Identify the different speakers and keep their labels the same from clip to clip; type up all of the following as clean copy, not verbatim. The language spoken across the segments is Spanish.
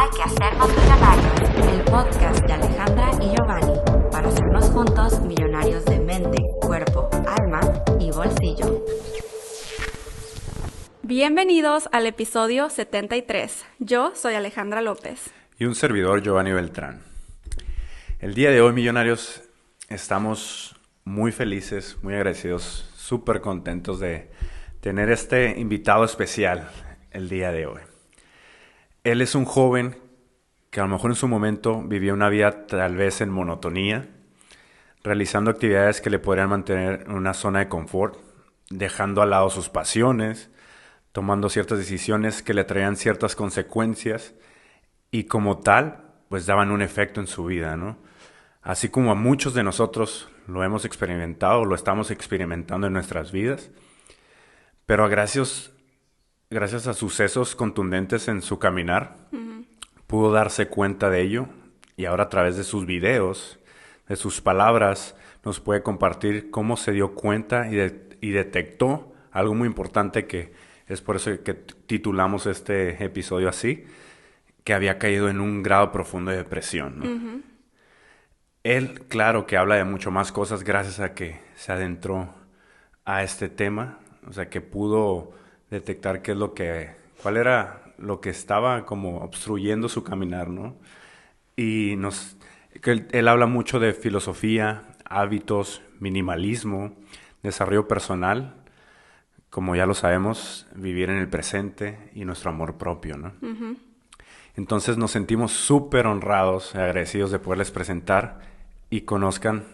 Speaker 1: Hay que hacernos millonarios, el podcast de Alejandra y Giovanni, para hacernos juntos millonarios de mente, cuerpo, alma y bolsillo.
Speaker 2: Bienvenidos al episodio 73. Yo soy Alejandra López.
Speaker 3: Y un servidor, Giovanni Beltrán. El día de hoy, millonarios, estamos muy felices, muy agradecidos, súper contentos de tener este invitado especial el día de hoy. Él es un joven que a lo mejor en su momento vivía una vida tal vez en monotonía, realizando actividades que le podrían mantener en una zona de confort, dejando al lado sus pasiones, tomando ciertas decisiones que le traían ciertas consecuencias y como tal, pues daban un efecto en su vida, ¿no? Así como a muchos de nosotros lo hemos experimentado, lo estamos experimentando en nuestras vidas, pero gracias a sucesos contundentes en su caminar, pudo darse cuenta de ello y ahora a través de sus videos, de sus palabras, nos puede compartir cómo se dio cuenta y detectó algo muy importante, que es por eso que titulamos este episodio así, que había caído en un grado profundo de depresión, ¿no? Él, claro, que habla de mucho más cosas gracias a que se adentró a este tema, o sea, que pudo detectar cuál era lo que estaba como obstruyendo su caminar, ¿no? Y él habla mucho de filosofía, hábitos, minimalismo, desarrollo personal, como ya lo sabemos, vivir en el presente y nuestro amor propio, ¿no? Entonces nos sentimos súper honrados y agradecidos de poderles presentar y conozcan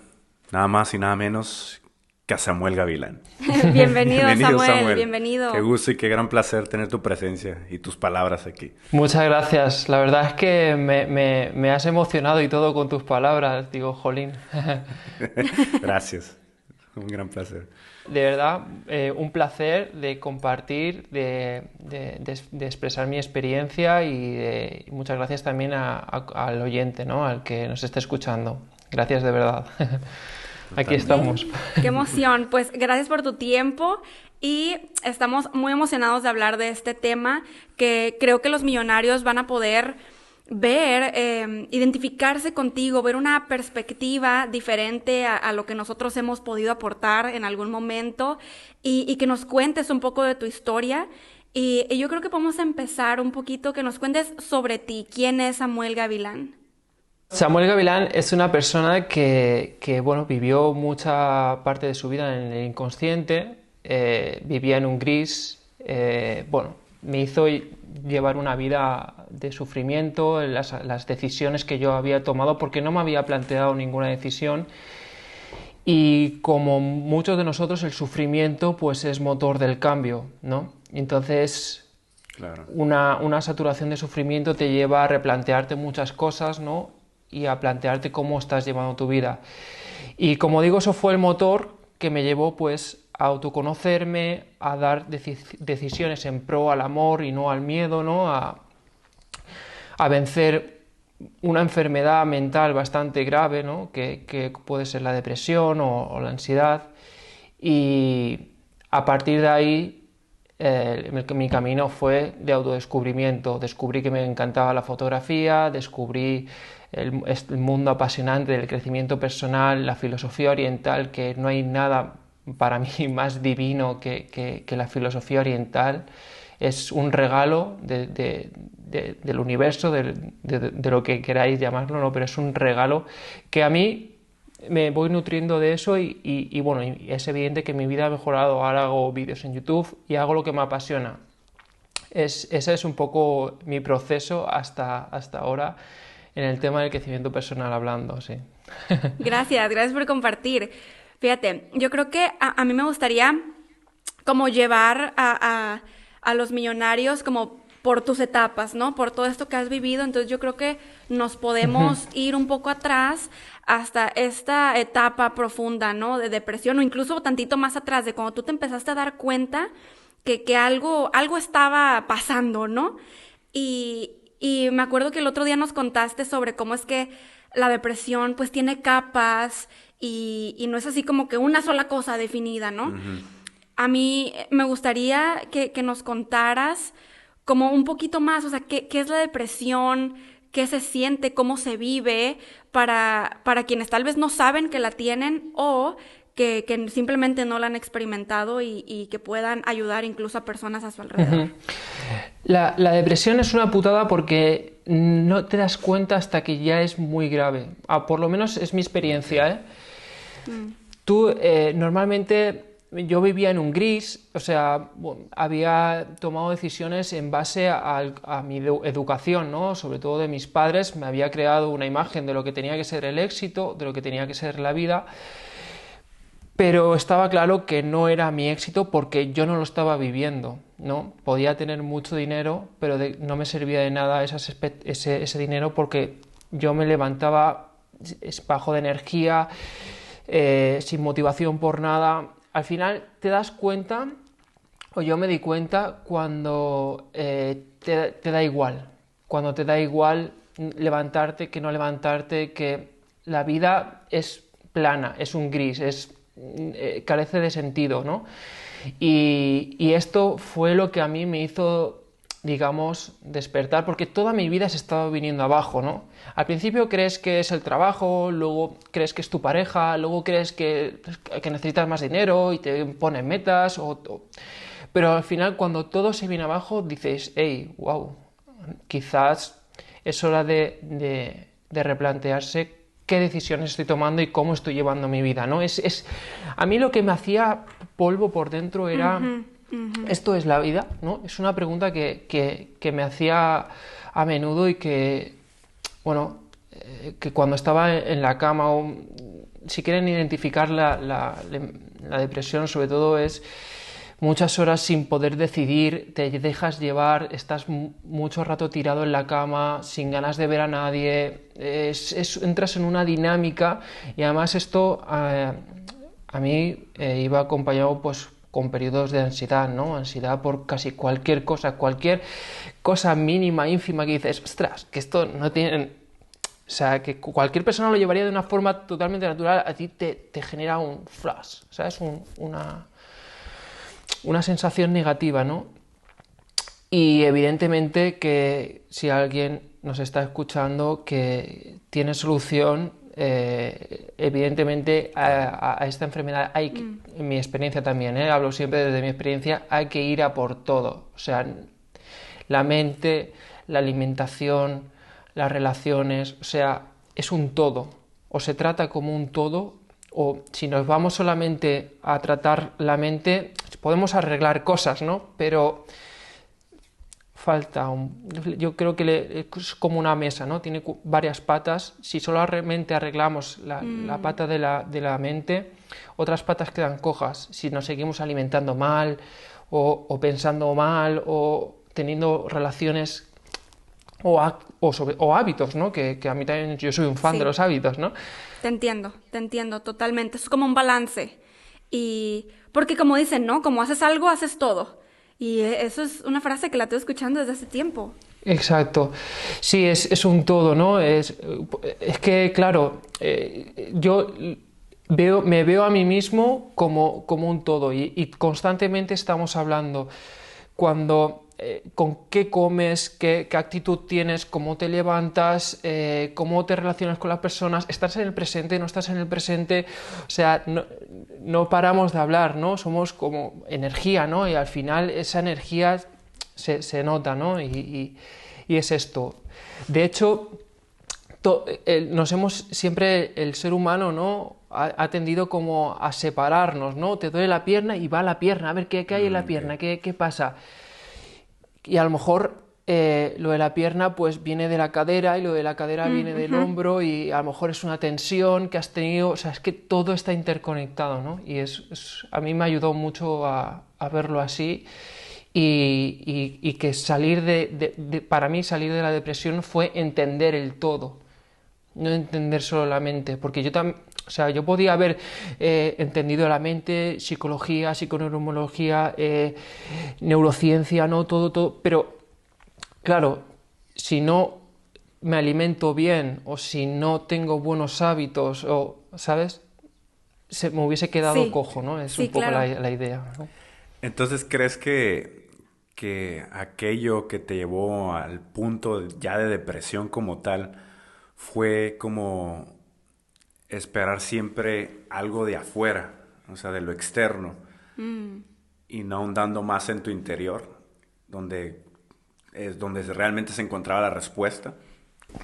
Speaker 3: nada más y nada menos que a Samuel Gavilán.
Speaker 2: Bienvenido, Samuel, bienvenido.
Speaker 3: Qué gusto y qué gran placer tener tu presencia y tus palabras aquí.
Speaker 4: Muchas gracias. La verdad es que me has emocionado y todo con tus palabras. Digo, jolín.
Speaker 3: Gracias. Un gran placer.
Speaker 4: De verdad, un placer de compartir, de expresar mi experiencia y muchas gracias también al oyente, ¿no? Al que nos esté escuchando. Gracias de verdad. Aquí estamos.
Speaker 2: Qué emoción. Pues gracias por tu tiempo y estamos muy emocionados de hablar de este tema que creo que los millonarios van a poder ver, identificarse contigo, ver una perspectiva diferente a lo que nosotros hemos podido aportar en algún momento y que nos cuentes un poco de tu historia. Y yo creo que podemos empezar un poquito, que nos cuentes sobre ti. ¿Quién es Samuel Gavilán?
Speaker 4: Samuel Gavilán es una persona que vivió mucha parte de su vida en el inconsciente, vivía en un gris, me hizo llevar una vida de sufrimiento, las decisiones que yo había tomado, porque no me había planteado ninguna decisión. Y como muchos de nosotros, el sufrimiento pues es motor del cambio, ¿no? Entonces, claro, una saturación de sufrimiento te lleva a replantearte muchas cosas, ¿no? Y a plantearte cómo estás llevando tu vida. Y como digo, eso fue el motor que me llevó pues a autoconocerme, a dar decisiones en pro al amor y no al miedo, ¿no? A vencer una enfermedad mental bastante grave, ¿no? Que puede ser la depresión o la ansiedad. Y a partir de ahí mi camino fue de autodescubrimiento. Descubrí que me encantaba la fotografía, descubrí el mundo apasionante del crecimiento personal, la filosofía oriental, que no hay nada para mí más divino que la filosofía oriental. Es un regalo del universo, de lo que queráis llamarlo, ¿no? Pero es un regalo que a mí me voy nutriendo de eso y es evidente que mi vida ha mejorado. Ahora hago vídeos en YouTube y hago lo que me apasiona. Ese es un poco mi proceso hasta ahora en el tema del crecimiento personal hablando, sí.
Speaker 2: Gracias por compartir. Fíjate, yo creo que a mí me gustaría como llevar a los millonarios como por tus etapas, ¿no? Por todo esto que has vivido. Entonces yo creo que nos podemos ir un poco atrás hasta esta etapa profunda, ¿no? De depresión, o incluso tantito más atrás, de cuando tú te empezaste a dar cuenta que algo estaba pasando, ¿no? Y me acuerdo que el otro día nos contaste sobre cómo es que la depresión pues tiene capas y no es así como que una sola cosa definida, ¿no? A mí me gustaría que nos contaras como un poquito más, o sea, qué es la depresión, qué se siente, cómo se vive, para quienes tal vez no saben que la tienen o que simplemente no la han experimentado y que puedan ayudar incluso a personas a su alrededor.
Speaker 4: La depresión es una putada porque no te das cuenta hasta que ya es muy grave. Por lo menos es mi experiencia, ¿eh? Tú, normalmente, yo vivía en un gris, o sea, había tomado decisiones en base a mi educación, ¿no? Sobre todo de mis padres, me había creado una imagen de lo que tenía que ser el éxito, de lo que tenía que ser la vida, pero estaba claro que no era mi éxito porque yo no lo estaba viviendo, ¿no? Podía tener mucho dinero, pero no me servía de nada ese dinero porque yo me levantaba bajo de energía, sin motivación por nada. Al final te das cuenta, o yo me di cuenta, cuando te da igual. Cuando te da igual levantarte que no levantarte, que la vida es plana, es un gris, carece de sentido, ¿no? Y esto fue lo que a mí me hizo, digamos, despertar, porque toda mi vida se estaba viniendo abajo, ¿no? Al principio crees que es el trabajo, luego crees que es tu pareja, luego crees que necesitas más dinero y te ponen metas, pero al final cuando todo se viene abajo dices, hey, wow, quizás es hora de replantearse qué decisiones estoy tomando y cómo estoy llevando mi vida, ¿no? A mí lo que me hacía polvo por dentro era... ¿Esto es la vida? ¿No? Es una pregunta que me hacía a menudo y que, bueno, que cuando estaba en la cama, o si quieren identificar la depresión, sobre todo es muchas horas sin poder decidir, te dejas llevar, estás mucho rato tirado en la cama, sin ganas de ver a nadie, entras en una dinámica y además esto a mí iba acompañado pues con periodos de ansiedad, ¿no? Ansiedad por casi cualquier cosa mínima, ínfima que dices, ostras, que esto no tiene... O sea, que cualquier persona lo llevaría de una forma totalmente natural, a ti te genera un flash, ¿sabes? Una sensación negativa, ¿no? Y evidentemente que si alguien nos está escuchando que tiene solución, evidentemente a esta enfermedad hay, en mi experiencia también, hablo siempre desde mi experiencia, hay que ir a por todo. O sea, la mente, la alimentación, las relaciones, o sea, es un todo. O se trata como un todo, o si nos vamos solamente a tratar la mente, podemos arreglar cosas, ¿no? Pero falta yo creo que es como una mesa, ¿no? Tiene varias patas. Si solamente arreglamos la pata de la mente, otras patas quedan cojas. Si nos seguimos alimentando mal o pensando mal o teniendo relaciones o hábitos, ¿no? Que a mí también, yo soy un fan de los hábitos, ¿no?
Speaker 2: Te entiendo totalmente. Es como un balance. Y porque como dicen, ¿no? Como haces algo, haces todo. Y eso es una frase que la estoy escuchando desde hace tiempo.
Speaker 4: Exacto. Sí, es un todo, ¿no? Es que, claro, yo me veo a mí mismo como un todo y constantemente estamos hablando con qué comes, qué actitud tienes, cómo te levantas, cómo te relacionas con las personas, estás en el presente, no estás en el presente, o sea, no paramos de hablar, ¿no? Somos como energía, ¿no? Y al final esa energía se nota, ¿no? Y es esto. De hecho, siempre el ser humano, ¿no? Ha tendido como a separarnos, ¿no? Te duele la pierna y va a la pierna, a ver qué hay en la pierna, qué pasa. Y a lo mejor lo de la pierna pues viene de la cadera y lo de la cadera viene del hombro y a lo mejor es una tensión que has tenido, o sea, es que todo está interconectado, ¿no? Y a mí me ayudó mucho a verlo así y que para mí salir de la depresión fue entender el todo, no entender solo la mente, porque yo también... O sea, yo podía haber entendido la mente, psicología, psiconeurología, neurociencia, ¿no? Todo, pero claro, si no me alimento bien o si no tengo buenos hábitos, ¿sabes? Me hubiese quedado cojo, ¿no? Es un poco la idea, ¿no?
Speaker 3: Entonces, ¿crees que que aquello que te llevó al punto ya de depresión como tal fue como esperar siempre algo de afuera, o sea, de lo externo, y no ahondando más en tu interior, donde es donde realmente se encontraba la respuesta?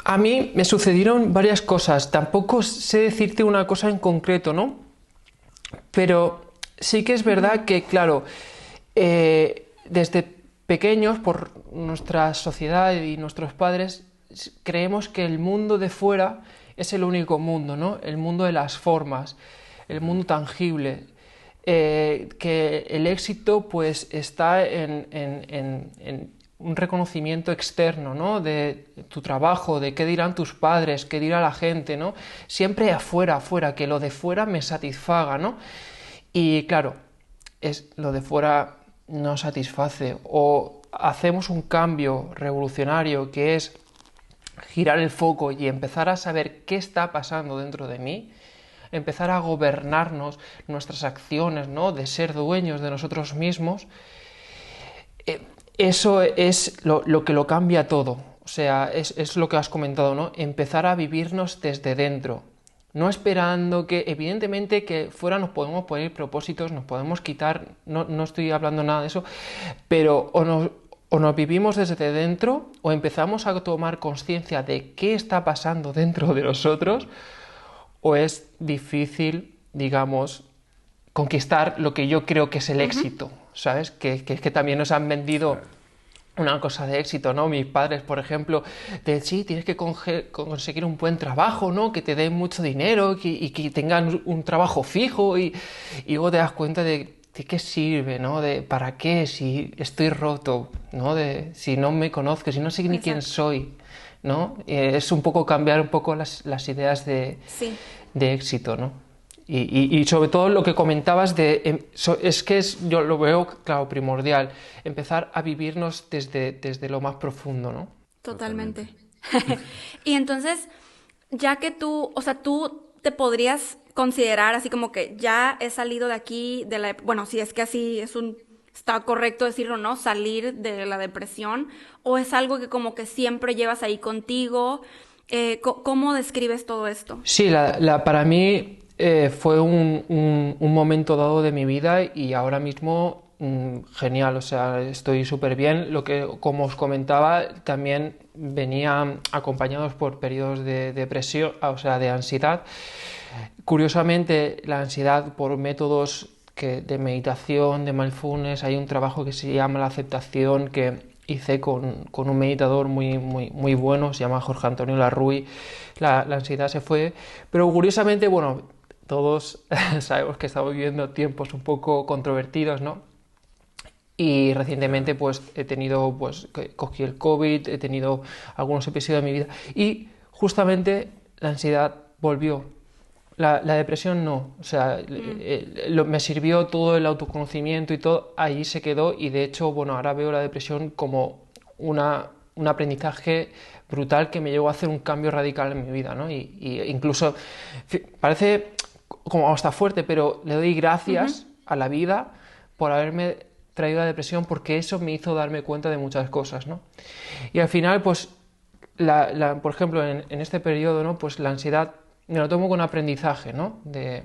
Speaker 4: A mí me sucedieron varias cosas, tampoco sé decirte una cosa en concreto, ¿no? Pero sí que es verdad que, claro, desde pequeños, por nuestra sociedad y nuestros padres, creemos que el mundo de fuera es el único mundo, ¿no? El mundo de las formas, el mundo tangible, que el éxito pues está en un reconocimiento externo, ¿no? De tu trabajo, de qué dirán tus padres, qué dirá la gente, ¿no? Siempre afuera, que lo de fuera me satisfaga, ¿no? Y claro, lo de fuera no satisface, o hacemos un cambio revolucionario que es girar el foco y empezar a saber qué está pasando dentro de mí, empezar a gobernarnos nuestras acciones, ¿no? De ser dueños de nosotros mismos. Eso es lo que lo cambia todo. O sea, es lo que has comentado, ¿no? Empezar a vivirnos desde dentro. No esperando que, evidentemente, que fuera nos podemos poner propósitos, nos podemos quitar, no estoy hablando nada de eso, pero o nos vivimos desde dentro o empezamos a tomar conciencia de qué está pasando dentro de nosotros, o es difícil, digamos, conquistar lo que yo creo que es el éxito, ¿sabes? Que también nos han vendido una cosa de éxito, ¿no? Mis padres, por ejemplo, de sí, tienes que conseguir un buen trabajo, ¿no? Que te den mucho dinero y que tengan un trabajo fijo y luego te das cuenta de qué sirve, ¿no? De para qué, si estoy roto, ¿no? Si no me conozco, si no sé ni quién soy, ¿no? Es un poco cambiar un poco las ideas de éxito, ¿no? Y sobre todo lo que comentabas yo lo veo, claro, primordial, empezar a vivirnos desde lo más profundo, ¿no?
Speaker 2: Totalmente. Y entonces, ya que tú te podrías considerar así como que ya he salido de aquí, bueno, si es que así está correcto decirlo, ¿no? Salir de la depresión, o es algo que como que siempre llevas ahí contigo. ¿Cómo describes todo esto?
Speaker 4: Sí, para mí fue un momento dado de mi vida y ahora mismo genial, o sea, estoy súper bien. Como os comentaba, también venía acompañados por periodos de depresión, o sea, de ansiedad. Curiosamente, la ansiedad por métodos de meditación, de mindfulness, hay un trabajo que se llama la aceptación que hice con un meditador muy, muy, muy bueno, se llama Jorge Antonio Larruy. La ansiedad se fue, pero curiosamente, bueno, todos sabemos que estamos viviendo tiempos un poco controvertidos, ¿no? Y recientemente pues he tenido, pues cogí el COVID, he tenido algunos episodios de mi vida y justamente la ansiedad volvió. La depresión no, o sea, me sirvió todo el autoconocimiento y todo, ahí se quedó y de hecho, bueno, ahora veo la depresión como un aprendizaje brutal que me llevó a hacer un cambio radical en mi vida, ¿no? Y incluso, parece como hasta fuerte, pero le doy gracias a la vida por haberme traído la depresión, porque eso me hizo darme cuenta de muchas cosas, ¿no? Y al final, pues, por ejemplo, en este periodo, ¿no? Pues la ansiedad me lo tomo con aprendizaje, ¿no? De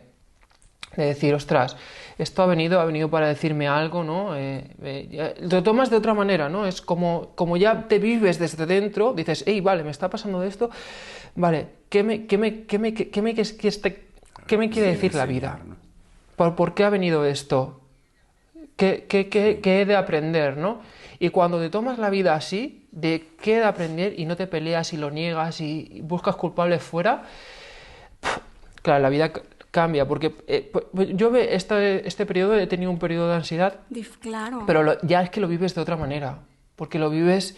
Speaker 4: decir, ostras, esto ha venido para decirme algo, ¿no? Lo tomas de otra manera, ¿no? Es como ya te vives desde dentro, dices, hey, vale, me está pasando esto, vale, ¿qué me quiere decir la vida? ¿Por qué ha venido esto? ¿Qué he de aprender, ¿no? Y cuando te tomas la vida así, de qué he de aprender y no te peleas y lo niegas y buscas culpables fuera, claro, la vida cambia, porque yo este periodo he tenido un periodo de ansiedad,
Speaker 2: claro,
Speaker 4: pero ya es que lo vives de otra manera, porque lo vives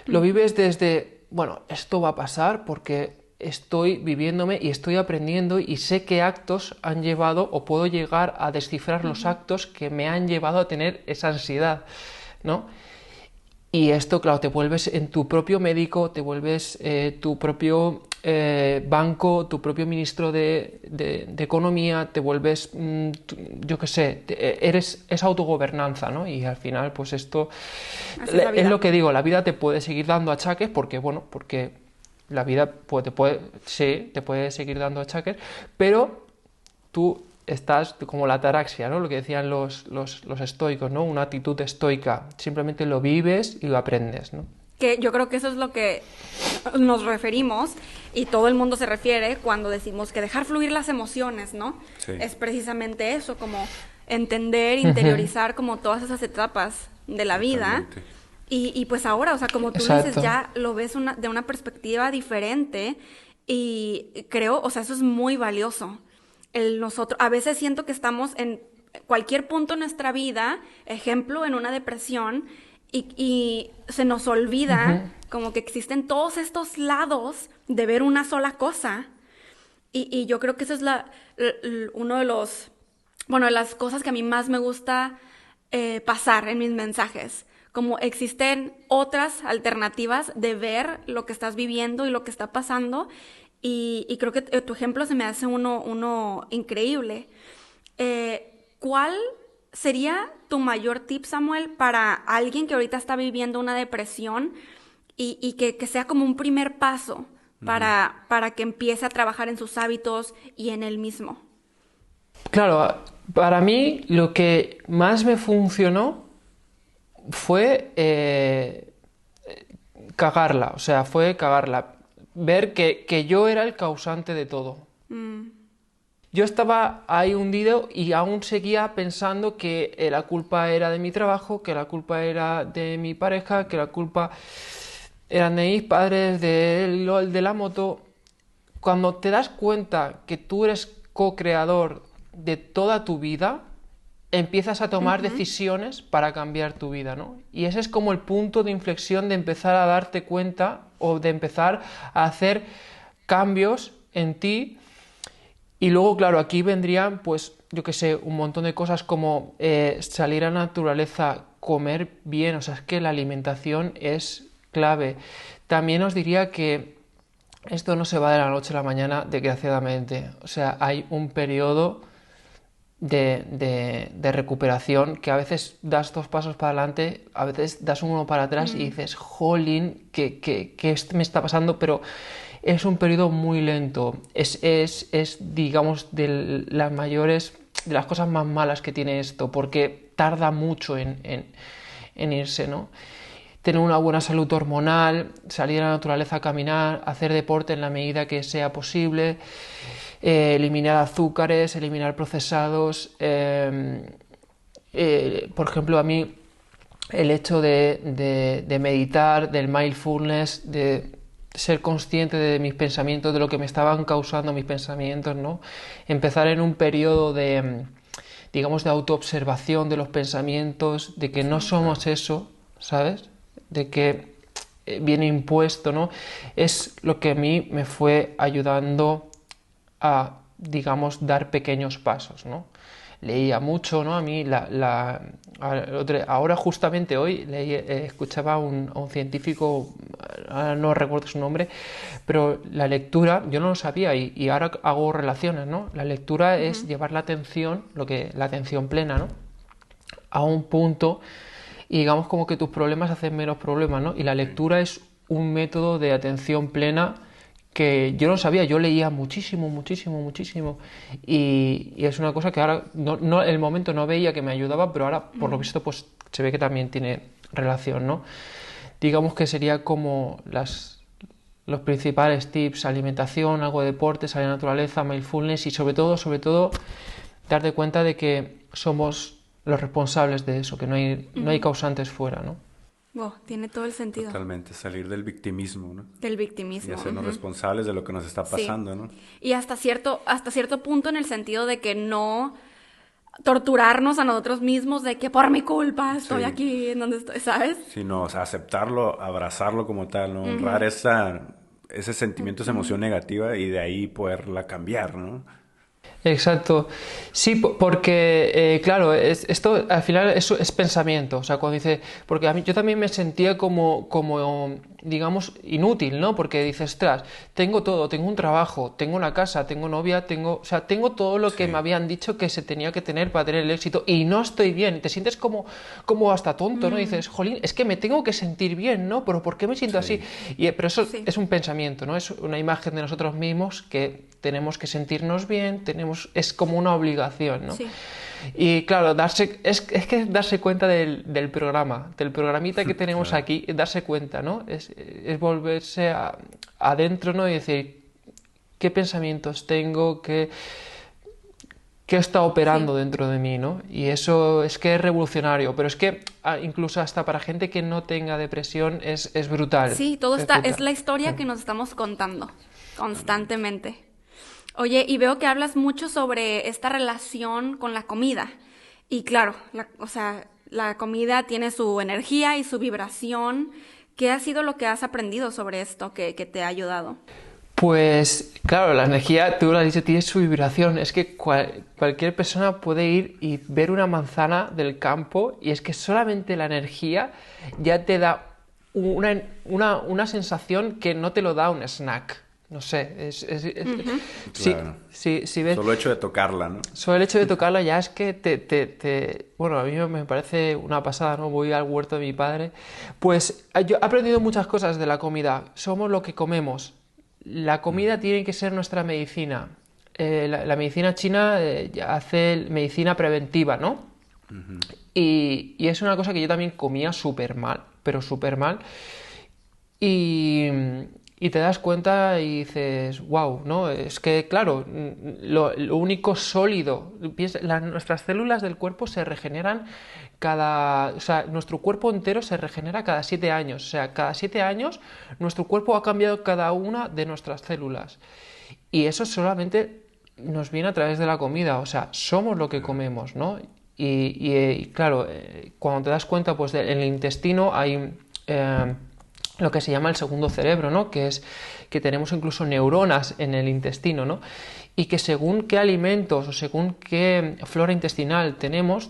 Speaker 4: desde, bueno, esto va a pasar porque estoy viviéndome y estoy aprendiendo y sé qué actos han llevado o puedo llegar a descifrar los actos que me han llevado a tener esa ansiedad, ¿no? Y esto, claro, te vuelves en tu propio médico, te vuelves tu propio banco, tu propio ministro de Economía, te vuelves, yo qué sé, es autogobernanza, ¿no? Y al final, pues esto es lo que digo, la vida te puede seguir dando achaques porque la vida te puede seguir dando achaques, pero tú estás como la ataraxia, ¿no? Lo que decían los estoicos, ¿no? Una actitud estoica, simplemente lo vives y lo aprendes, ¿no?
Speaker 2: Que yo creo que eso es lo que nos referimos y todo el mundo se refiere cuando decimos que dejar fluir las emociones, ¿no?
Speaker 3: Sí.
Speaker 2: Es precisamente eso, como entender, interiorizar como todas esas etapas de la vida. Y pues ahora, o sea, como tú dices, ya lo ves de una perspectiva diferente y creo, o sea, eso es muy valioso. A veces siento que estamos en cualquier punto en nuestra vida, ejemplo, en una depresión, y se nos olvida como que existen todos estos lados de ver una sola cosa. Y yo creo que eso es uno de de las cosas que a mí más me gusta pasar en mis mensajes. Como existen otras alternativas de ver lo que estás viviendo y lo que está pasando. Y creo que tu ejemplo se me hace uno increíble. ¿Cuál sería tu mayor tip, Samuel, para alguien que ahorita está viviendo una depresión y que sea como un primer paso para que empiece a trabajar en sus hábitos y en él mismo?
Speaker 4: Claro, para mí lo que más me funcionó fue cagarla, o sea, ver que yo era el causante de todo. Yo estaba ahí hundido y aún seguía pensando que la culpa era de mi trabajo, que la culpa era de mi pareja, que la culpa eran de mis padres, de la moto. Cuando te das cuenta que tú eres co-creador de toda tu vida, empiezas a tomar decisiones para cambiar tu vida, ¿no? Y ese es como el punto de inflexión de empezar a darte cuenta o de empezar a hacer cambios en ti. Y luego, claro, aquí vendrían, pues, yo qué sé, un montón de cosas como salir a la naturaleza, comer bien, o sea, es que la alimentación es clave. También os diría que esto no se va de la noche a la mañana, desgraciadamente. O sea, hay un periodo de recuperación que a veces das 2 pasos para adelante, a veces das uno para atrás y dices, jolín, ¿qué me está pasando? Pero es un periodo muy lento, es digamos, de las cosas más malas que tiene esto, porque tarda mucho en irse, ¿no? Tener una buena salud hormonal, salir a la naturaleza a caminar, hacer deporte en la medida que sea posible, eliminar azúcares, eliminar procesados. Por ejemplo, a mí el hecho de meditar, del mindfulness, de ser consciente de mis pensamientos, de lo que me estaban causando mis pensamientos, ¿no? Empezar en un periodo de, digamos, de autoobservación de los pensamientos, de que no somos eso, ¿sabes? De que viene impuesto, ¿no? Es lo que a mí me fue ayudando a, digamos, dar pequeños pasos, ¿no? Leía mucho, ¿no? A mí ahora justamente hoy escuchaba a un científico, ahora no recuerdo su nombre, pero la lectura, yo no lo sabía y ahora hago relaciones, ¿no? La lectura es llevar la atención, la atención plena, ¿no? A un punto y digamos como que tus problemas hacen menos problemas, ¿no? Y la lectura es un método de atención plena que yo no sabía, yo leía muchísimo y es una cosa que ahora en el momento no veía que me ayudaba, pero ahora por lo visto pues se ve que también tiene relación, ¿no? Digamos que sería como los principales tips: alimentación, algo de deporte, salir a la naturaleza, mindfulness y sobre todo darte cuenta de que somos los responsables de eso, que no hay causantes fuera, ¿no?
Speaker 2: Wow, tiene todo el sentido.
Speaker 3: Totalmente, salir del victimismo, ¿no?
Speaker 2: Del victimismo.
Speaker 3: Y hacernos responsables de lo que nos está pasando, ¿no?
Speaker 2: Y hasta cierto punto en el sentido de que no torturarnos a nosotros mismos de que por mi culpa estoy aquí en donde estoy, ¿sabes?
Speaker 3: Sino, o sea, aceptarlo, abrazarlo como tal, ¿no? Honrar ese sentimiento, esa emoción negativa y de ahí poderla cambiar, ¿no?
Speaker 4: Exacto. Sí, porque, claro, esto al final es pensamiento. O sea, cuando dice, porque a mí yo también me sentía como, digamos, inútil, ¿no? Porque dices, ostras, tengo todo, tengo un trabajo, tengo una casa, tengo novia, o sea, tengo todo lo que
Speaker 3: Sí,
Speaker 4: me habían dicho que se tenía que tener para tener el éxito y no estoy bien. Te sientes como hasta tonto, ¿no? Y dices, jolín, es que me tengo que sentir bien, ¿no? Pero ¿por qué me siento así?
Speaker 3: sí,
Speaker 4: Pero eso
Speaker 2: Sí,
Speaker 4: es un pensamiento, ¿no? Es una imagen de nosotros mismos que tenemos que sentirnos bien, es como una obligación, ¿no?
Speaker 2: sí,
Speaker 4: Y claro, es que darse cuenta del programa, del programita que tenemos
Speaker 3: claro.
Speaker 4: aquí, darse cuenta, ¿no? Es volverse adentro, ¿no? Y decir, ¿qué pensamientos tengo? ¿Qué está
Speaker 2: sí.
Speaker 4: operando dentro de mí, ¿no? Y eso es que es revolucionario, pero es que incluso hasta para gente que no tenga depresión es brutal,
Speaker 2: Sí, todo
Speaker 4: es
Speaker 2: está, es
Speaker 4: brutal.
Speaker 2: la historia que nos estamos contando constantemente. Oye, y veo que hablas mucho sobre esta relación con la comida. Y claro, o sea, la comida tiene su energía y su vibración. ¿Qué ha sido lo que has aprendido sobre esto que te ha ayudado?
Speaker 4: Pues claro, la energía, tú lo has dicho, tiene su vibración. Es que cualquier persona puede ir y ver una manzana del campo y es que solamente la energía ya te da una sensación que no te lo da un snack. No sé, si,
Speaker 3: Claro.
Speaker 4: si ves,
Speaker 3: Solo hecho de tocarla, ¿no?
Speaker 4: solo el hecho de tocarla ya es que bueno, a mí me parece una pasada, ¿no? Voy al huerto de mi padre. Pues yo he aprendido muchas cosas de la comida. Somos lo que comemos. La comida tiene que ser nuestra medicina. La medicina china hace medicina preventiva, ¿no? Y es una cosa que yo también comía súper mal, pero súper mal. Y, y te das cuenta y dices, wow, ¿no? Es que, claro, lo único sólido, nuestras células del cuerpo se regeneran o sea, nuestro cuerpo entero se regenera cada 7 años. O sea, cada 7 años nuestro cuerpo ha cambiado cada una de nuestras células. Y eso solamente nos viene a través de la comida, o sea, somos lo que comemos, ¿no? Y claro, cuando te das cuenta, pues en el intestino hay lo que se llama el segundo cerebro, ¿no? Que es que tenemos incluso neuronas en el intestino, ¿no? Y que según qué alimentos o según qué flora intestinal tenemos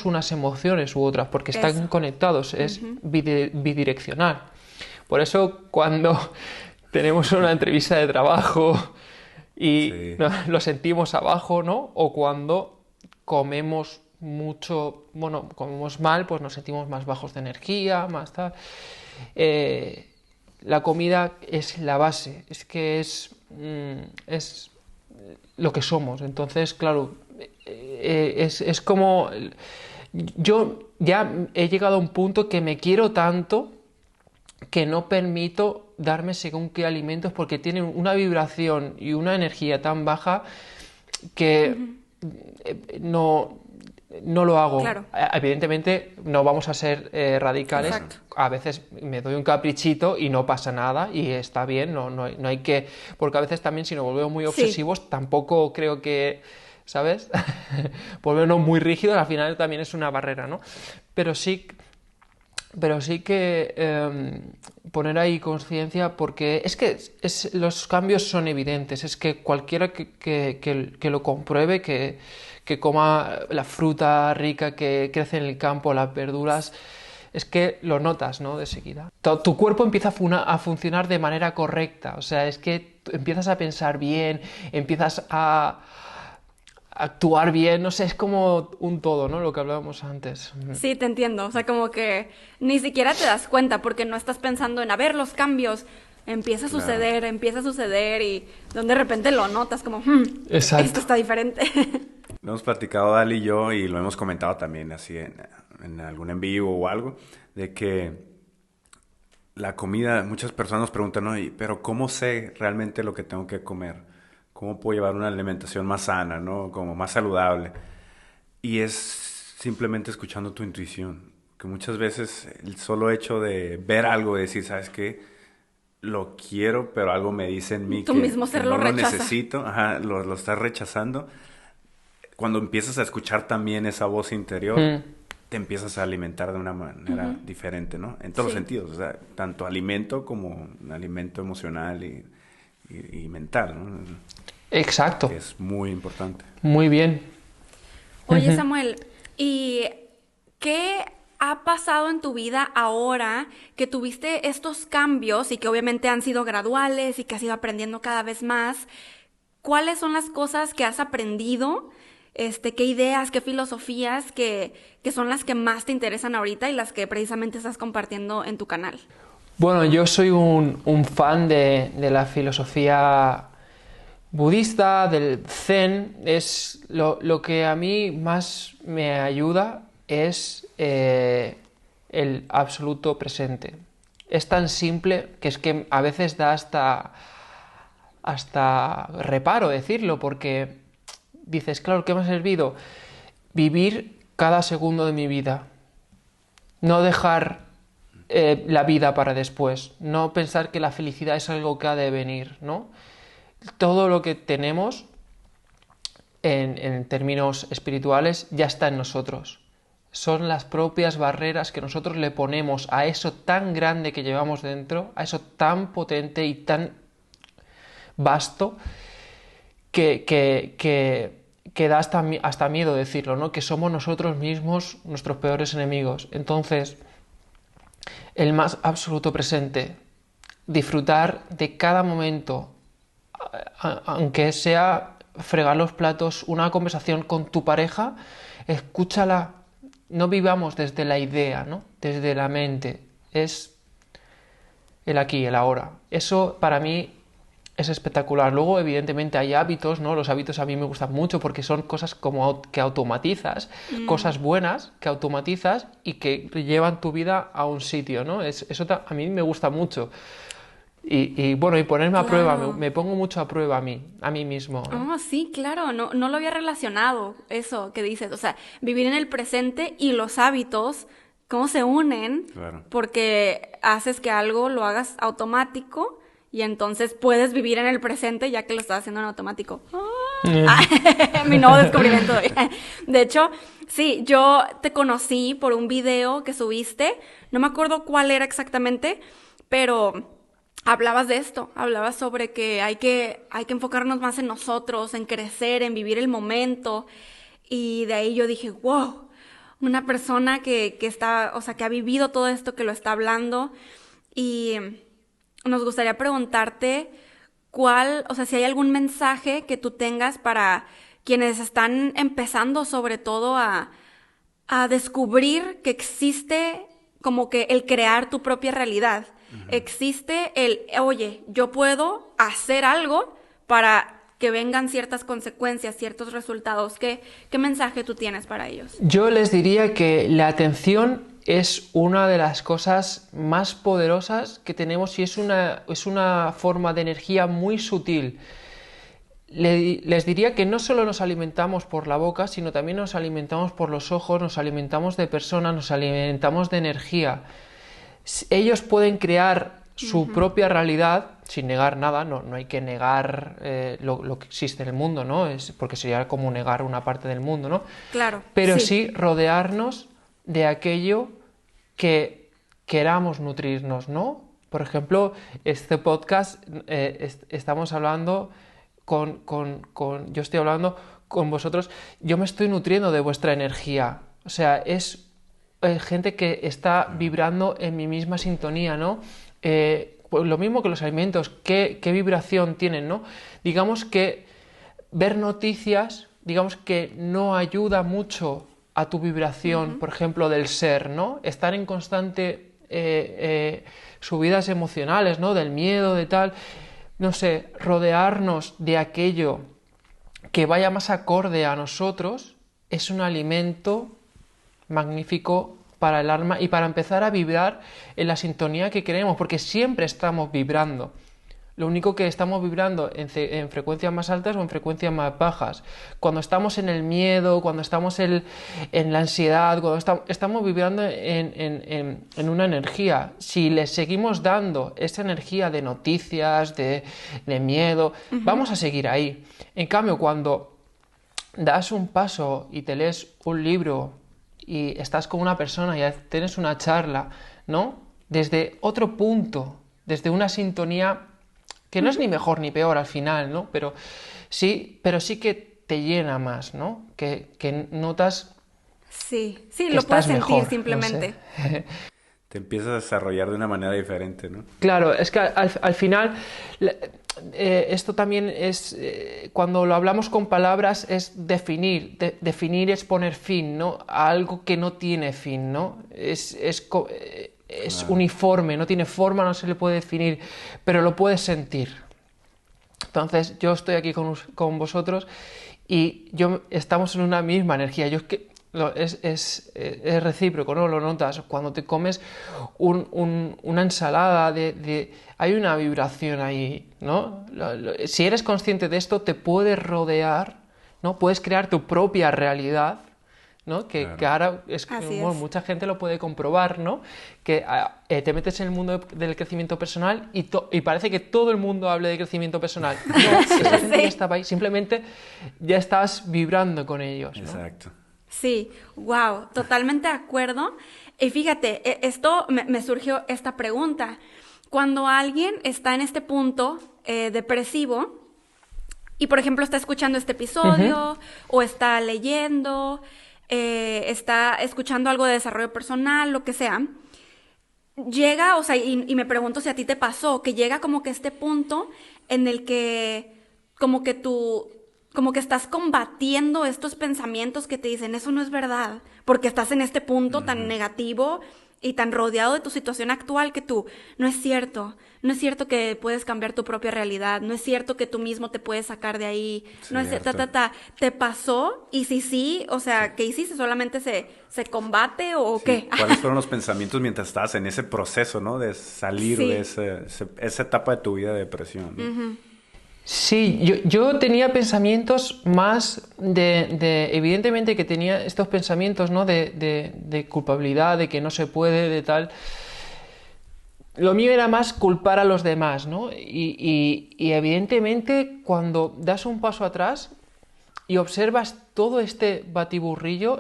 Speaker 4: unas emociones u otras, porque están
Speaker 2: Eso.
Speaker 4: conectados, es bidireccional. Por eso cuando tenemos una entrevista de trabajo y
Speaker 3: Sí,
Speaker 4: lo sentimos abajo, ¿no? O cuando comemos mucho, bueno, comemos mal, pues nos sentimos más bajos de energía, más tal. Eh, la comida es la base, es que es lo que somos. Entonces, claro, es como... Yo ya he llegado a un punto que me quiero tanto que no permito darme según qué alimentos porque tienen una vibración y una energía tan baja que no, no lo hago.
Speaker 2: Claro.
Speaker 4: Evidentemente no vamos a ser radicales.
Speaker 2: Exacto.
Speaker 4: A veces me doy un caprichito y no pasa nada y está bien, no hay que... Porque a veces también si nos volvemos muy
Speaker 2: Sí.
Speaker 4: obsesivos tampoco creo que... ¿Sabes? Volvernos muy rígidos al final también es una barrera, ¿no? Pero sí, pero sí que poner ahí conciencia porque es que los cambios son evidentes, es que cualquiera que lo compruebe, que coma la fruta rica que crece en el campo, las verduras, es que lo notas, ¿no? De seguida. Tu cuerpo empieza a funcionar de manera correcta, o sea, es que empiezas a pensar bien, empiezas a actuar bien, no sé, es como un todo, ¿no? Lo que hablábamos antes.
Speaker 2: Sí, te entiendo. O sea, como que ni siquiera te das cuenta porque no estás pensando en, a ver, los cambios.
Speaker 3: claro.
Speaker 2: Empieza a suceder y de repente lo notas como,
Speaker 4: Exacto.
Speaker 2: esto está diferente.
Speaker 3: Lo hemos platicado Dali y yo y lo hemos comentado también así en algún en vivo o algo, de que la comida, muchas personas nos preguntan, ¿no? Pero ¿cómo sé realmente lo que tengo que comer? ¿Cómo puedo llevar una alimentación más sana, ¿no? Como más saludable. Y es simplemente escuchando tu intuición. Que muchas veces el solo hecho de ver algo, de decir, ¿sabes qué? Lo quiero, pero algo me dice en mí
Speaker 2: Tu mismo
Speaker 3: que
Speaker 2: ser
Speaker 3: no
Speaker 2: lo
Speaker 3: lo
Speaker 2: rechaza.
Speaker 3: necesito, ajá, lo estás rechazando. Cuando empiezas a escuchar también esa voz interior, te empiezas a alimentar de una manera diferente, ¿no? En todos los
Speaker 2: Sí.
Speaker 3: sentidos, o sea, tanto alimento como un alimento emocional y y mental, ¿no?
Speaker 4: Exacto.
Speaker 3: Que es muy importante.
Speaker 4: Muy bien.
Speaker 2: Oye, Samuel, ¿y qué ha pasado en tu vida ahora que tuviste estos cambios y que obviamente han sido graduales y que has ido aprendiendo cada vez más? ¿Cuáles son las cosas que has aprendido? ¿Qué ideas, qué filosofías que son las que más te interesan ahorita y las que precisamente estás compartiendo en tu canal?
Speaker 4: Bueno, yo soy un fan de la filosofía budista, del Zen. Es lo que a mí más me ayuda es el absoluto presente. Es tan simple que es que a veces da hasta reparo decirlo, porque dices, claro, ¿qué me ha servido? Vivir cada segundo de mi vida. No dejar la vida para después. No pensar que la felicidad es algo que ha de venir, ¿no? Todo lo que tenemos en términos espirituales ya está en nosotros. Son las propias barreras que nosotros le ponemos a eso tan grande que llevamos dentro, a eso tan potente y tan vasto, que da hasta miedo decirlo, ¿no? Que somos nosotros mismos nuestros peores enemigos. Entonces, el más absoluto presente, disfrutar de cada momento, aunque sea fregar los platos, una conversación con tu pareja, escúchala. No vivamos desde la idea, ¿no? Desde la mente. Es el aquí, el ahora. Eso para mí es espectacular. Luego, evidentemente, hay hábitos, ¿no? Los hábitos a mí me gustan mucho porque son cosas como que automatizas, cosas buenas que automatizas y que llevan tu vida a un sitio, ¿no? Eso a mí me gusta mucho. Y bueno, y ponerme a prueba, me pongo mucho a prueba a mí mismo, ¿no?
Speaker 2: Oh, sí, claro, no lo había relacionado eso que dices, o sea, vivir en el presente y los hábitos, cómo se unen,
Speaker 3: Claro.
Speaker 2: porque haces que algo lo hagas automático y entonces puedes vivir en el presente ya que lo estás haciendo en automático. Mi nuevo descubrimiento hoy. De hecho, sí, yo te conocí por un video que subiste, no me acuerdo cuál era exactamente, pero hablabas de esto, hablabas sobre que hay que enfocarnos más en nosotros, en crecer, en vivir el momento. Y de ahí yo dije, wow, una persona que está, o sea, que ha vivido todo esto, que lo está hablando. Y nos gustaría preguntarte o sea, si hay algún mensaje que tú tengas para quienes están empezando sobre todo a descubrir que existe como que el crear tu propia realidad. Existe oye, yo puedo hacer algo para que vengan ciertas consecuencias, ciertos resultados. ¿Qué mensaje tú tienes para ellos?
Speaker 4: Yo les diría que la atención es una de las cosas más poderosas que tenemos y es una forma de energía muy sutil. Les diría que no solo nos alimentamos por la boca, sino también nos alimentamos por los ojos, nos alimentamos de personas, nos alimentamos de energía. Ellos pueden crear su propia realidad sin negar nada, no hay que negar lo que existe en el mundo, ¿no? Porque sería como negar una parte del mundo, ¿no?
Speaker 2: Claro.
Speaker 4: Pero sí rodearnos de aquello que queramos nutrirnos, ¿no? Por ejemplo, este podcast estamos hablando yo estoy hablando con vosotros, yo me estoy nutriendo de vuestra energía, o sea, es gente que está vibrando en mi misma sintonía, ¿no? Pues lo mismo que los alimentos, ¿qué vibración tienen, ¿no? Digamos que ver noticias, digamos que no ayuda mucho a tu vibración, por ejemplo, del ser, ¿no? Estar en constante subidas emocionales, ¿no? Del miedo, de tal, no sé, rodearnos de aquello que vaya más acorde a nosotros es un alimento magnífico para el alma y para empezar a vibrar en la sintonía que queremos, porque siempre estamos vibrando. Lo único que estamos vibrando en frecuencias más altas o en frecuencias más bajas. Cuando estamos en el miedo, cuando estamos en la ansiedad, cuando estamos vibrando en una energía. Si le seguimos dando esa energía de noticias, de miedo, vamos a seguir ahí. En cambio, cuando das un paso y te lees un libro y estás con una persona y tienes una charla, ¿no? Desde otro punto, desde una sintonía que no es ni mejor ni peor al final, ¿no? Pero sí que te llena más, ¿no? Que notas
Speaker 2: Sí,
Speaker 4: que
Speaker 2: lo puedes
Speaker 4: estás
Speaker 2: sentir
Speaker 4: mejor, no
Speaker 2: simplemente.
Speaker 4: sé.
Speaker 3: Te empiezas a desarrollar de una manera diferente, ¿no?
Speaker 4: Claro, es que al final esto también es, cuando lo hablamos con palabras, es definir. Definir es poner fin, ¿no? A algo que no tiene fin, ¿no? Es
Speaker 3: Claro.
Speaker 4: uniforme, no tiene forma, no se le puede definir, pero lo puedes sentir. Entonces, yo estoy aquí con vosotros y estamos en una misma energía. Yo es que es recíproco, ¿no? Lo notas. Cuando te comes una ensalada, hay una vibración ahí, ¿no? Si eres consciente de esto, te puedes rodear, ¿no? Puedes crear tu propia realidad, ¿no? Que ahora
Speaker 2: Así es.
Speaker 4: mucha gente lo puede comprobar, ¿no? Que te metes en el mundo del crecimiento personal y parece que todo el mundo hable de crecimiento personal. No, esa gente ya estaba ahí, simplemente ya estás vibrando con ellos, ¿no?
Speaker 3: Exacto.
Speaker 2: Sí, wow, totalmente de acuerdo. Y fíjate, esto me surgió esta pregunta. Cuando alguien está en este punto depresivo y, por ejemplo, está escuchando este episodio o está leyendo, está escuchando algo de desarrollo personal, lo que sea, llega, o sea, y me pregunto si a ti te pasó, que llega como que este punto en el que como que estás combatiendo estos pensamientos que te dicen, eso no es verdad, porque estás en este punto tan negativo y tan rodeado de tu situación actual que no es cierto que puedes cambiar tu propia realidad, no es cierto que tú mismo te puedes sacar de ahí, no es
Speaker 3: Cierto.
Speaker 2: ¿te pasó? Y si sí, o sea, ¿qué hiciste? ¿Solamente se combate o
Speaker 3: Sí.
Speaker 2: qué?
Speaker 3: ¿Cuáles fueron los pensamientos mientras estabas en ese proceso, ¿no? De salir
Speaker 2: Sí.
Speaker 3: de esa etapa de tu vida de depresión, ¿no?
Speaker 4: Sí, yo tenía pensamientos más evidentemente que tenía estos pensamientos, ¿no? De culpabilidad, de que no se puede, de tal. Lo mío era más culpar a los demás, ¿no? Y evidentemente cuando das un paso atrás y observas todo este batiburrillo,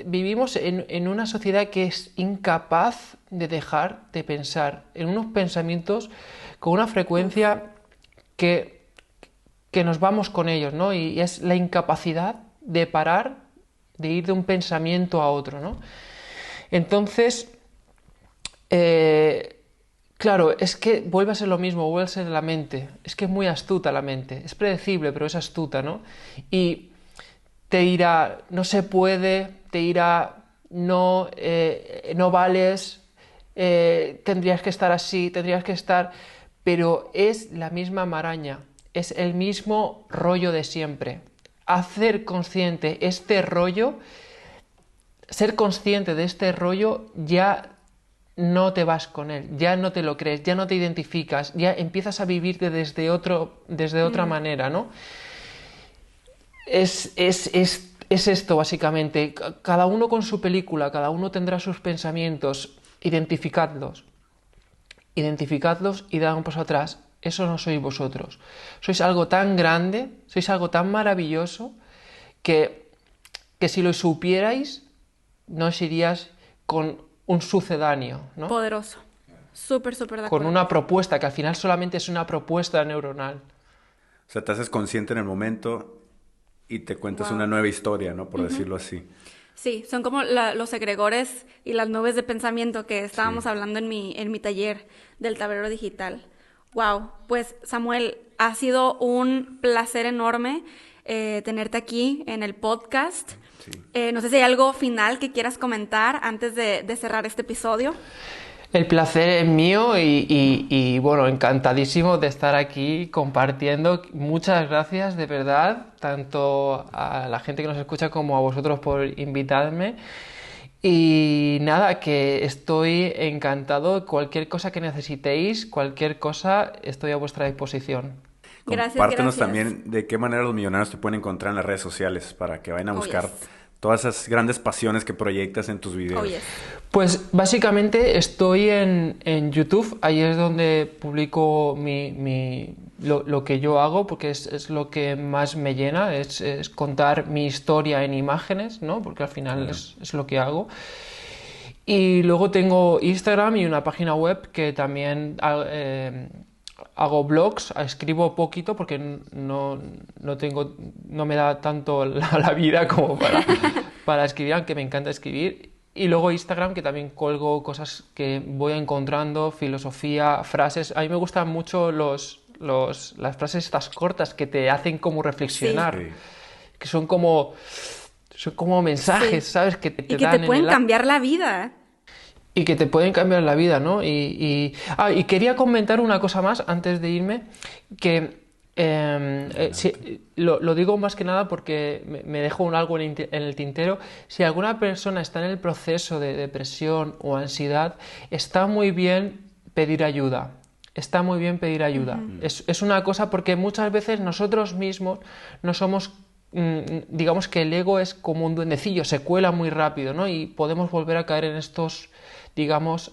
Speaker 4: vivimos en una sociedad que es incapaz de dejar de pensar en unos pensamientos con una frecuencia que nos vamos con ellos, ¿no? Y es la incapacidad de parar, de ir de un pensamiento a otro, ¿no? Entonces, claro, es que vuelve a ser lo mismo, vuelve a ser la mente. Es que es muy astuta la mente, es predecible, pero es astuta, ¿no? Y te dirá, no se puede, te dirá, no, no vales, tendrías que estar así, tendrías que estar... Pero es la misma maraña. Es el mismo rollo de siempre. Hacer consciente este rollo, ser consciente de este rollo, ya no te vas con él, ya no te lo crees, ya no te identificas, ya empiezas a vivirte desde otra manera, ¿no? Es esto, básicamente. Cada uno con su película, cada uno tendrá sus pensamientos. Identificadlos y dad un paso atrás. Eso no sois vosotros. Sois algo tan grande, sois algo tan maravilloso que si lo supierais, no os iríais con un sucedáneo, ¿no?
Speaker 2: Poderoso. Súper, súper de acuerdo.
Speaker 4: Con una propuesta, que al final solamente es una propuesta neuronal.
Speaker 3: O sea, te haces consciente en el momento y te cuentas
Speaker 2: Wow.
Speaker 3: una nueva historia, ¿no? Por decirlo así.
Speaker 2: Sí, son como los egregores y las nubes de pensamiento que estábamos hablando en mi taller del tablero digital. Wow, pues Samuel, ha sido un placer enorme tenerte aquí en el podcast.
Speaker 3: Sí.
Speaker 2: No sé si hay algo final que quieras comentar antes de cerrar este episodio.
Speaker 4: El placer es mío y bueno, encantadísimo de estar aquí compartiendo. Muchas gracias de verdad, tanto a la gente que nos escucha como a vosotros por invitarme. Y nada, que estoy encantado. Cualquier cosa que necesitéis, cualquier cosa, estoy a vuestra disposición.
Speaker 2: Gracias,
Speaker 3: Compártenos
Speaker 2: gracias.
Speaker 3: también de qué manera los millonarios te pueden encontrar en las redes sociales para que vayan a
Speaker 2: Oh,
Speaker 3: buscar
Speaker 2: yes.
Speaker 3: todas esas grandes pasiones que proyectas en tus videos.
Speaker 2: Oh, yes.
Speaker 4: Pues básicamente estoy en YouTube, ahí es donde publico lo que yo hago, porque es lo que más me llena, es contar mi historia en imágenes, ¿no? Porque al final es lo que hago. Y luego tengo Instagram y una página web que también hago blogs, escribo poquito porque no me da tanto la vida como para escribir, aunque me encanta escribir. Y luego Instagram, que también colgo cosas que voy encontrando, filosofía, frases. A mí me gustan mucho las frases estas cortas que te hacen como reflexionar,
Speaker 3: Sí.
Speaker 4: que son como mensajes,
Speaker 2: Sí.
Speaker 4: ¿sabes? Que te
Speaker 2: Y que
Speaker 4: dan
Speaker 2: te
Speaker 4: en
Speaker 2: pueden
Speaker 4: el
Speaker 2: cambiar la vida.
Speaker 4: y que te pueden cambiar la vida, ¿no? Y quería comentar una cosa más antes de irme, que lo digo más que nada porque me dejo algo en el tintero. Si alguna persona está en el proceso de depresión o ansiedad, está muy bien pedir ayuda. Está muy bien pedir ayuda. Es una cosa porque muchas veces nosotros mismos no somos... digamos que el ego es como un duendecillo, se cuela muy rápido, ¿no? Y podemos volver a caer en estos, digamos,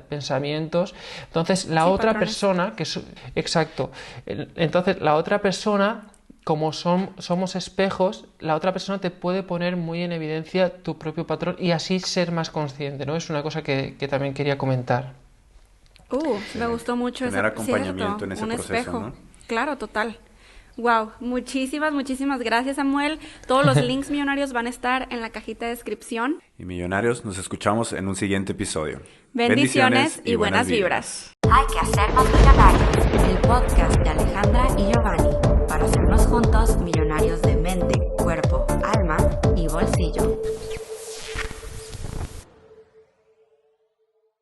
Speaker 4: pensamientos. Entonces la otra persona, exacto, entonces la otra persona, como somos espejos, la otra persona te puede poner muy en evidencia tu propio patrón y así ser más consciente, ¿no? Es una cosa que también quería comentar.
Speaker 2: Me gustó mucho
Speaker 3: Tener
Speaker 2: ese,
Speaker 3: acompañamiento
Speaker 2: cierto,
Speaker 3: en ese
Speaker 2: un
Speaker 3: proceso,
Speaker 2: espejo.
Speaker 3: ¿no?
Speaker 2: Claro, total. Wow, muchísimas gracias, Samuel. Todos los links millonarios van a estar en la cajita de descripción.
Speaker 3: Y millonarios, nos escuchamos en un siguiente episodio.
Speaker 2: Bendiciones y buenas vibras.
Speaker 1: Hay que hacernos millonarios. El podcast de Alejandra y Giovanni para hacernos juntos millonarios de mente, cuerpo,